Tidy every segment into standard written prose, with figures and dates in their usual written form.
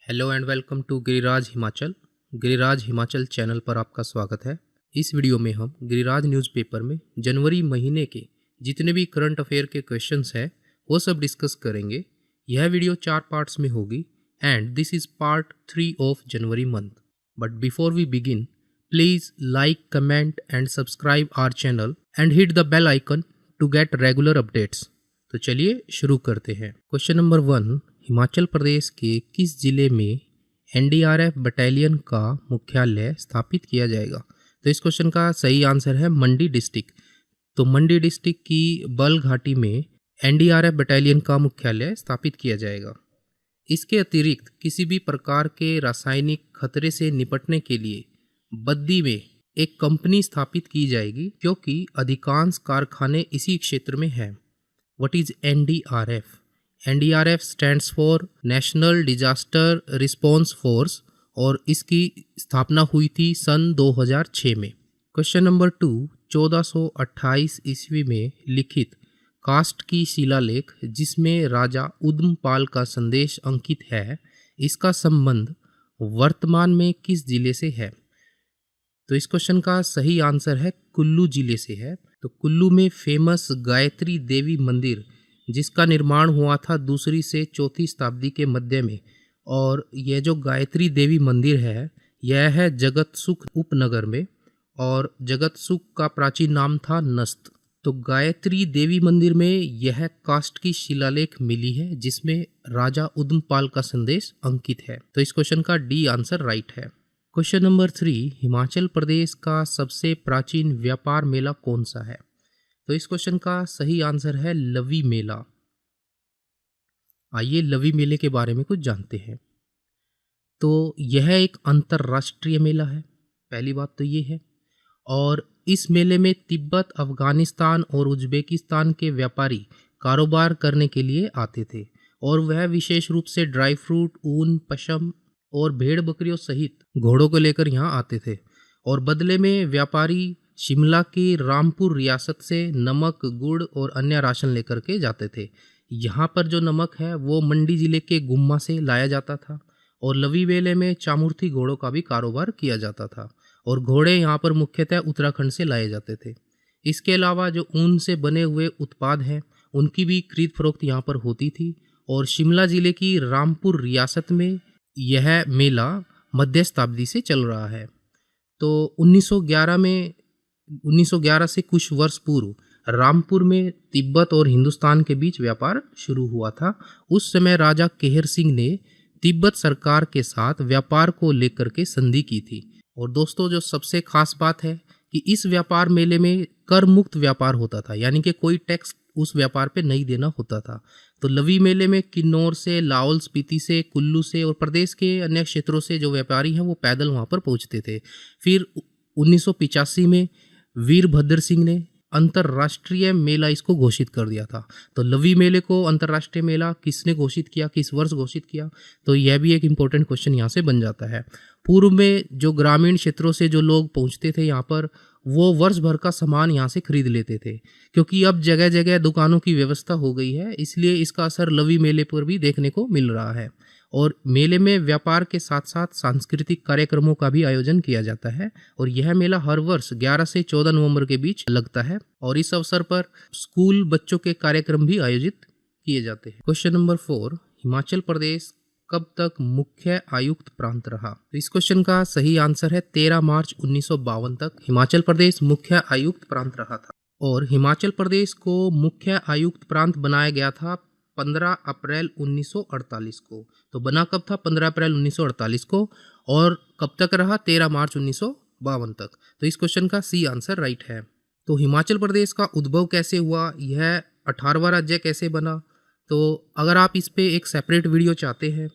Hello and welcome to Giriraj Himachal. Giriraj Himachal channel पर आपका स्वागत है। इस वीडियो में हम गिरिराज न्यूज़पेपर में जनवरी महीने के जितने भी करंट अफेयर के क्वेश्चंस हैं वो सब डिस्कस करेंगे। यह वीडियो 4 पार्ट्स में होगी and this is part 3 of January month. But before we begin, please like, comment and subscribe our channel and hit the bell icon to get regular updates. तो चलिए शुरू करते हैं। क्वेश्चन नंबर 1, हिमाचल प्रदेश के किस जिले में एनडीआरएफ बटालियन का मुख्यालय स्थापित किया जाएगा? तो इस क्वेश्चन का सही आंसर है मंडी डिस्ट्रिक्ट। तो मंडी डिस्ट्रिक्ट की बल घाटी में एनडीआरएफ बटालियन का मुख्यालय स्थापित किया जाएगा। इसके अतिरिक्त किसी भी प्रकार के रासायनिक खतरे से निपटने के लिए बद्दी में एक कंपनी स्थापित की जाएगी, क्योंकि अधिकांश कारखाने इसी क्षेत्र में हैं। What is NDRF? NDRF stands for national disaster response force और इसकी स्थापना हुई थी सन 2006 में। क्वेश्चन नंबर 2, 1428 ईस्वी में लिखित कास्ट की शिलालेख जिसमें राजा उदमपाल का संदेश अंकित है, इसका संबंध वर्तमान में किस जिले से है? तो इस क्वेश्चन का सही आंसर है कुल्लू जिले से है। तो कुल्लू में फेमस गायत्री देवी मंदिर जिसका निर्माण हुआ था 2री से 4वीं शताब्दी के मध्य में, और यह जो गायत्री देवी मंदिर है यह है जगत सुख उपनगर में, और जगत सुख का प्राचीन नाम था नस्त। तो गायत्री देवी मंदिर में यह कास्ट की शिलालेख मिली है जिसमें राजा उदमपाल का संदेश अंकित है। तो इस क्वेश्चन का डी आंसर राइट है। क्वेश्चन नंबर 3, हिमाचल प्रदेश का सबसे प्राचीन व्यापार मेला कौन सा है? तो इस क्वेश्चन का सही आंसर है लवी मेला। आइए लवी मेले के बारे में कुछ जानते हैं। तो यह एक अंतर्राष्ट्रीय मेला है, पहली बात तो ये है। और इस मेले में तिब्बत, अफगानिस्तान और उज्बेकिस्तान के व्यापारी कारोबार करने के लिए आते थे, और वह विशेष रूप से ड्राई फ्रूट, ऊन, पशम और भेड़ बकरियों सहित घोड़ों को लेकर यहाँ आते थे। और बदले में व्यापारी शिमला की रामपुर रियासत से नमक, गुड़ और अन्य राशन लेकर के जाते थे। यहाँ पर जो नमक है वो मंडी जिले के गुम्मा से लाया जाता था, और लवी मेले में चामुर्थी घोड़ों का भी कारोबार किया जाता था, और घोड़े यहाँ पर मुख्यतः उत्तराखंड से लाए जाते थे। इसके अलावा जो ऊन से बने हुए उत्पाद हैं उनकी भी खरीद फरोख्त यहाँ पर होती थी। और शिमला जिले की रामपुर रियासत में यह मेला मध्य शताब्दी से चल रहा है। तो 1911 से कुछ वर्ष पूर्व रामपुर में तिब्बत और हिंदुस्तान के बीच व्यापार शुरू हुआ था। उस समय राजा केहर सिंह ने तिब्बत सरकार के साथ व्यापार को लेकर के संधि की थी। और दोस्तों, जो सबसे खास बात है कि इस व्यापार मेले में कर मुक्त व्यापार होता था, यानी कि कोई टैक्स उस व्यापार पे नहीं देना होता था। तो लवी मेले में किन्नौर से, लाहौल स्पीति से, कुल्लू से और प्रदेश के अन्य क्षेत्रों से जो व्यापारी हैं वो पैदल वहाँ पर पहुँचते थे। फिर 1985 में वीरभद्र सिंह ने अंतर्राष्ट्रीय मेला इसको घोषित कर दिया था। तो लवी मेले को अंतर्राष्ट्रीय मेला किसने घोषित किया, किस वर्ष घोषित किया? तो यह भी एक इम्पोर्टेंट क्वेश्चन यहाँ से बन जाता है। पूर्व में जो ग्रामीण क्षेत्रों से जो लोग पहुँचते थे यहाँ पर, वो वर्ष भर का सामान यहाँ से खरीद लेते थे। क्योंकि अब जगह जगह दुकानों की व्यवस्था हो गई है, इसलिए इसका असर लवी मेले पर भी देखने को मिल रहा है। और मेले में व्यापार के साथ साथ सांस्कृतिक कार्यक्रमों का भी आयोजन किया जाता है, और यह मेला हर वर्ष 11 से 14 नवंबर के बीच लगता है, और इस अवसर पर स्कूल बच्चों के कार्यक्रम भी आयोजित किए जाते हैं। क्वेश्चन नंबर 4, हिमाचल प्रदेश कब तक मुख्य आयुक्त प्रांत रहा? तो इस क्वेश्चन का सही आंसर है 13 मार्च 1952 तक हिमाचल प्रदेश मुख्य आयुक्त प्रांत रहा था। और हिमाचल प्रदेश को मुख्य आयुक्त प्रांत बनाया गया था 15 अप्रैल 1948 को। तो बना कब था? 15 अप्रैल 1948 को। और कब तक रहा? 13 मार्च 1952 तक। तो इस क्वेश्चन का सी आंसर राइट है। तो हिमाचल प्रदेश का उद्भव कैसे हुआ, यह 18वां राज्य कैसे बना? तो अगर आप इस पे एक सेपरेट वीडियो चाहते हैं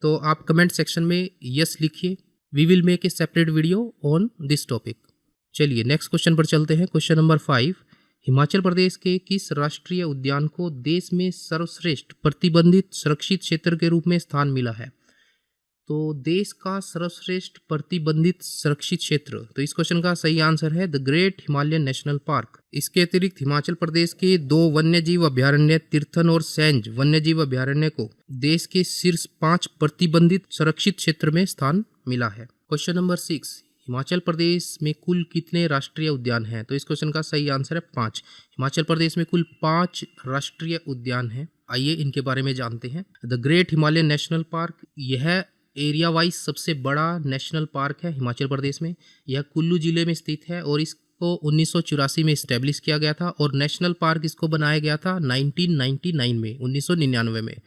तो आप कमेंट सेक्शन में यस लिखिए। We will make a separate video on this topic. चलिए नेक्स्ट क्वेश्चन पर चलते हैं। क्वेश्चन नंबर 5, हिमाचल प्रदेश के किस राष्ट्रीय उद्यान को देश में सर्वश्रेष्ठ प्रतिबंधित सुरक्षित क्षेत्र के रूप में स्थान मिला है? तो देश का सर्वश्रेष्ठ प्रतिबंधित संरक्षित क्षेत्र, तो इस क्वेश्चन का सही आंसर है the great Himalayan national park. इसके अतिरिक्त हिमाचल प्रदेश के 2 वन्यजीव अभयारण्य तीर्थन और सैंज वन्यजीव अभयारण्य को देश के शीर्ष 5 प्रतिबंधित संरक्षित क्षेत्र में स्थान मिला है। क्वेश्चन नंबर 6, हिमाचल प्रदेश में कुल कितने राष्ट्रीय उद्यान हैं? तो इस क्वेश्चन का सही आंसर है 5। हिमाचल प्रदेश में कुल 5 राष्ट्रीय उद्यान हैं। आइए इनके बारे में जानते हैं। The great Himalayan national park, यह एरिया वाइज सबसे बड़ा नेशनल पार्क है हिमाचल प्रदेश में। यह कुल्लू जिले में स्थित है और इसको 1984 में इस्टेब्लिश किया गया था और नेशनल पार्क इसको बनाया गया था 1999 में।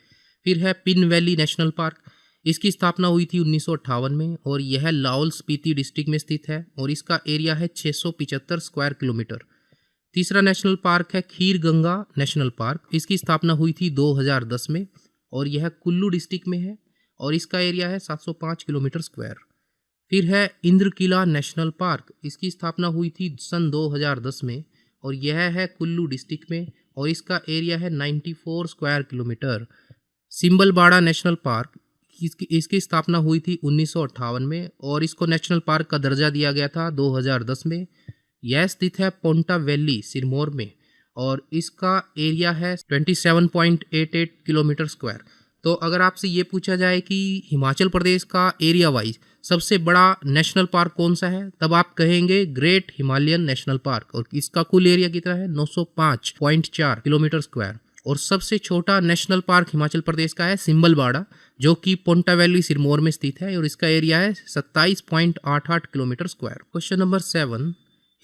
फिर है पिन वैली नेशनल पार्क, इसकी स्थापना हुई थी 1958 में और यह लाहौल स्पीति डिस्ट्रिक्ट में स्थित है और इसका एरिया है 675 स्क्वायर किलोमीटर। तीसरा नेशनल पार्क है खीर गंगा नेशनल पार्क, इसकी स्थापना हुई थी 2010 में और यह कुल्लू डिस्ट्रिक्ट में है और इसका एरिया है 705 किलोमीटर स्क्वायर। फिर है इंद्रकिला नेशनल पार्क, इसकी स्थापना हुई थी सन 2010 में और यह है कुल्लू डिस्ट्रिक्ट में और इसका एरिया है 94 स्क्वायर किलोमीटर। सिंबलबाड़ा नेशनल पार्क, इसकी स्थापना हुई थी 1958 में और इसको नेशनल पार्क का दर्जा दिया गया था 2010 में। यह स्थित है पोंटा वैली सिरमौर में और इसका एरिया है 27.88 किलोमीटर स्क्वायर। तो अगर आपसे ये पूछा जाए कि हिमाचल प्रदेश का एरिया वाइज सबसे बड़ा नेशनल पार्क कौन सा है, तब आप कहेंगे ग्रेट हिमालयन नेशनल पार्क और इसका कुल एरिया कितना है 905.4 किलोमीटर स्क्वायर। और सबसे छोटा नेशनल पार्क हिमाचल प्रदेश का है सिंबलबाड़ा, जो कि पोंटा वैली सिरमौर में स्थित है और इसका एरिया है 27.88 kilometre square. Question number 7,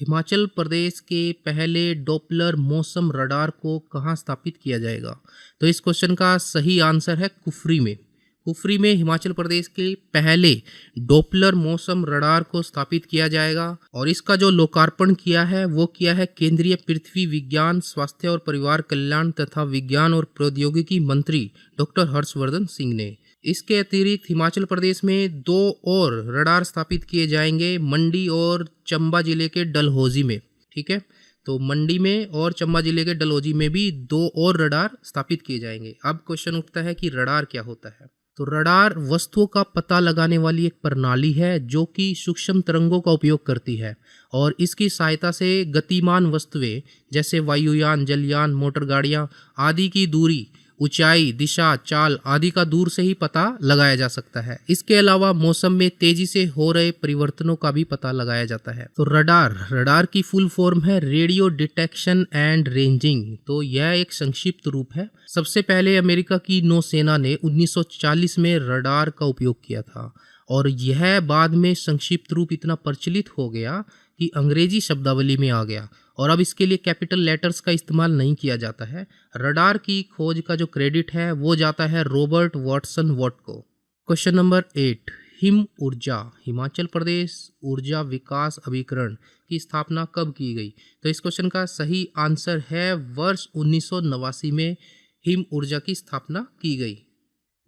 Himachal Pradesh के पहले डॉपलर मौसम रडार को कहाँ स्थापित किया जाएगा? तो इस क्वेश्चन का सही आंसर है कुफरी में। कुफरी में हिमाचल प्रदेश के पहले डॉपलर मौसम रडार को स्थापित किया जाएगा और इसका जो लोकार्पण किया है वो किया है केंद्रीय पृथ्वी विज्ञान, स्वास्थ्य और परिवार कल्याण तथा विज्ञान और प्रौद्योगिकी मंत्री डॉक्टर हर्षवर्धन सिंह ने। इसके अतिरिक्त हिमाचल प्रदेश में 2 और रडार स्थापित किए जाएंगे मंडी और चंबा जिले के डलहौजी में। ठीक है, तो मंडी में और चंबा जिले के डलहौजी में भी 2 और रडार स्थापित किए जाएंगे। अब क्वेश्चन उठता है कि रडार क्या होता है? तो रडार वस्तुओं का पता लगाने वाली एक प्रणाली है जो कि सूक्ष्म तरंगों का उपयोग करती है और इसकी सहायता से गतिमान वस्तुएं जैसे वायुयान, जलयान, मोटर गाड़ियां आदि की दूरी, ऊंचाई, दिशा, चाल आदि का दूर से ही पता लगाया जा सकता है। इसके अलावा मौसम में तेजी से हो रहे परिवर्तनों का भी पता लगाया जाता है। तो रडार की फुल फॉर्म है रेडियो डिटेक्शन एंड रेंजिंग। तो यह एक संक्षिप्त रूप है। सबसे पहले अमेरिका की नौसेना ने 1940 में रडार का उपयोग किया था और यह बाद में संक्षिप्त रूप इतना प्रचलित हो गया कि अंग्रेजी शब्दावली में आ गया और अब इसके लिए कैपिटल लेटर्स का इस्तेमाल नहीं किया जाता है। रडार की खोज का जो क्रेडिट है वो जाता है रॉबर्ट वाटसन वॉट को। क्वेश्चन नंबर 8, हिम ऊर्जा, हिमाचल प्रदेश ऊर्जा विकास अभिकरण की स्थापना कब की गई? तो इस क्वेश्चन का सही आंसर है वर्ष 1989 में हिम ऊर्जा की स्थापना की गई।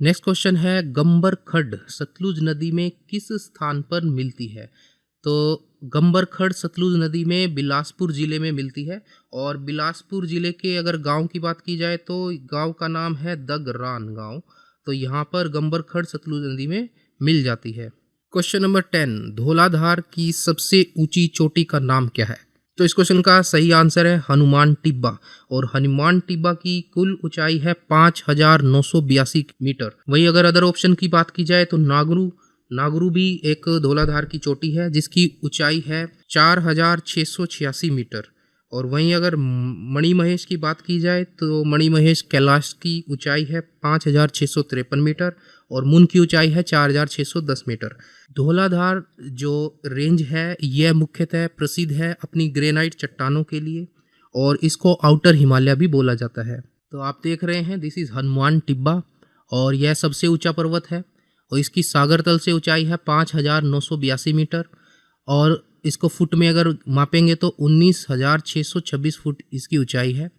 नेक्स्ट क्वेश्चन है गंबर खड्ड सतलुज नदी में किस स्थान पर मिलती है? तो गंबर खड्ड सतलुज नदी में बिलासपुर ज़िले में मिलती है और बिलासपुर ज़िले के अगर गांव की बात की जाए तो गांव का नाम है दगरान गांव। तो यहाँ पर गंबर खड्ड सतलुज नदी में मिल जाती है। क्वेश्चन नंबर 10, धौलाधार की सबसे ऊंची चोटी का नाम क्या है? तो इस क्वेश्चन का सही आंसर है हनुमान टिब्बा और हनुमान टिब्बा की कुल ऊंचाई है 5982 मीटर। वहीं अगर अदर ऑप्शन की बात की जाए तो नागरू भी एक धौलाधार की चोटी है जिसकी ऊंचाई है 4686 मीटर। और वहीं अगर मणिमहेश की बात की जाए तो मणिमहेश कैलाश की ऊंचाई है 5653 मीटर और मुन की ऊंचाई है 4610 मीटर। धौलाधार जो रेंज है यह मुख्यतः प्रसिद्ध है अपनी ग्रेनाइट चट्टानों के लिए और इसको आउटर हिमालय भी बोला जाता है। तो आप देख रहे हैं दिस इज़ हनुमान टिब्बा और यह सबसे ऊंचा पर्वत है और इसकी सागर तल से ऊंचाई है 5982 मीटर और इसको फुट में अगर मापेंगे तो 19626 फुट इसकी ऊंचाई है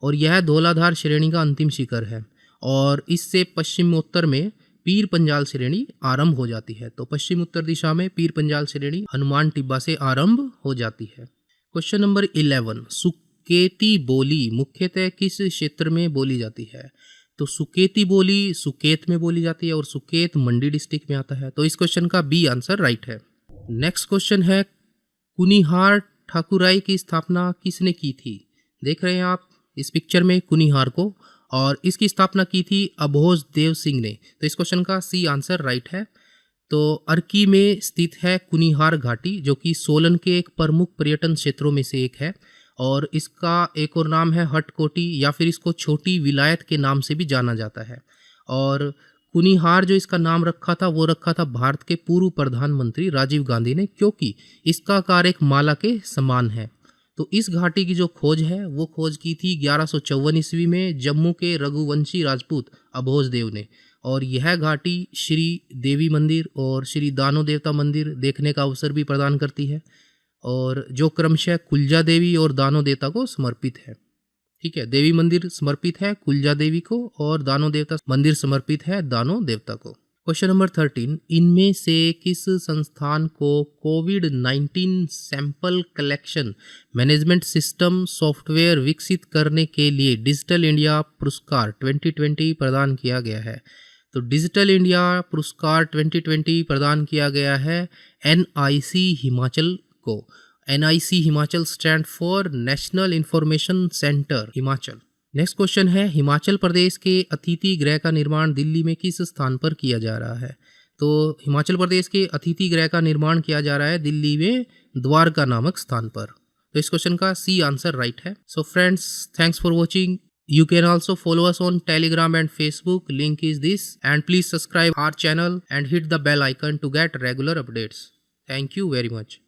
और यह धौलाधार श्रेणी का अंतिम शिखर है और इससे पश्चिमोत्तर में पीर पंजाल श्रेणी आरंभ हो जाती है। तो पश्चिम उत्तर दिशा में पीर पंजाल श्रेणी हनुमान टिब्बा से आरंभ हो जाती है। क्वेश्चन नंबर 11, सुकेती बोली मुख्यतः किस क्षेत्र में बोली जाती है? तो सुकेती बोली सुकेत में बोली जाती है और सुकेत मंडी डिस्ट्रिक्ट में आता है। तो इस क्वेश्चन का बी आंसर राइट है। नेक्स्ट क्वेश्चन है कुनिहार ठाकुराई की स्थापना किसने की थी? देख रहे हैं आप इस पिक्चर में कुनिहार को, और इसकी स्थापना की थी अभोज देव सिंह ने। तो इस क्वेश्चन का सी आंसर राइट है। तो अर्की में स्थित है कुनिहार घाटी, जो कि सोलन के एक प्रमुख पर्यटन क्षेत्रों में से एक है, और इसका एक और नाम है हटकोटी, या फिर इसको छोटी विलायत के नाम से भी जाना जाता है। और कुनिहार जो इसका नाम रखा था वो रखा था भारत के पूर्व प्रधानमंत्री राजीव गांधी ने, क्योंकि इसका आकार एक माला के समान है। तो इस घाटी की जो खोज है वो खोज की थी 1154 ईस्वी में जम्मू के रघुवंशी राजपूत अभोज देव ने, और यह घाटी श्री देवी मंदिर और श्री दानो देवता मंदिर देखने का अवसर भी प्रदान करती है, और जो क्रमशः कुलजा देवी और दानो देवता को समर्पित है। ठीक है, देवी मंदिर समर्पित है कुलजा देवी को और दानो देवता मंदिर समर्पित है दानो देवता को। क्वेश्चन नंबर 13, इनमें से किस संस्थान को कोविड-19 sample collection management system software विकसित करने के लिए डिजिटल इंडिया पुरस्कार 2020 प्रदान किया गया है? तो डिजिटल इंडिया पुरस्कार 2020 प्रदान किया गया है NIC हिमाचल को। NIC Himachal stand for national information centre Himachal. Next question है हिमाचल प्रदेश के अतिथि गृह का निर्माण दिल्ली में किस स्थान पर किया जा रहा है? तो हिमाचल प्रदेश के अतिथि गृह का निर्माण किया जा रहा है दिल्ली में द्वारका नामक स्थान पर। तो इस क्वेश्चन का सी आंसर राइट है। So friends, thanks for watching. You can also follow us on Telegram and Facebook. Link is this. And please subscribe our channel and hit the bell icon to get regular updates. Thank you very much.